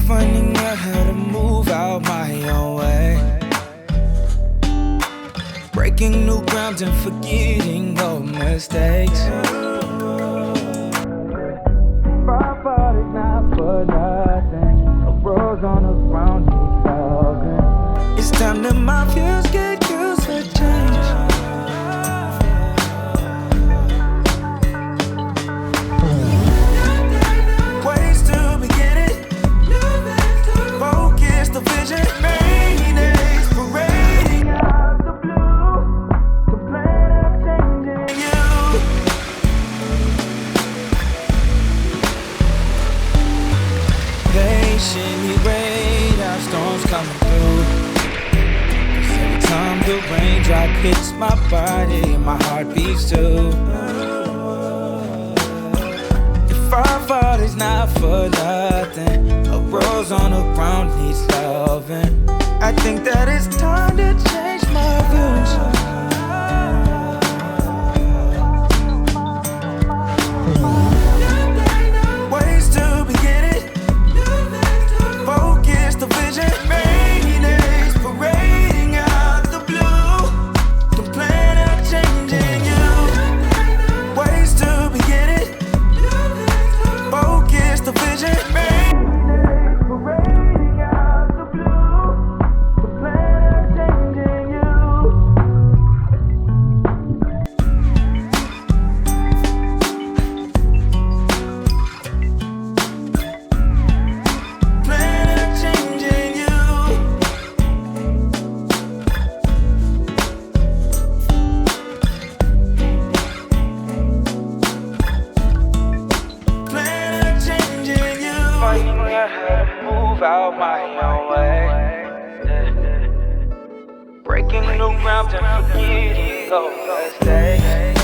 Finding out how to move out my own way, breaking new ground and forgetting old mistakes. Far, far is not for nothing. A rose on the ground needs loving. It's time that my views get used to change. Ways to begin it. Focus the vision. Rainy days parading out the blue. The plan of changing you. Patiently wait, our storms coming through. 'Cause every time the raindrop hits my body, my heart beats too. If our fault is not for nothing, a rose on the ground needs loving. I think that it's time to change my views. Ways to begin it. Focus the vision. Rainy days parading out the blue. The plan of changing you. Ways to begin it. Focus the vision. Rainy days parading out the blue. The plan of changing you. Plan of changing you. Plan of changing you. Finding out how to move out my own way. Breaking new ground and forgetting old mistakes.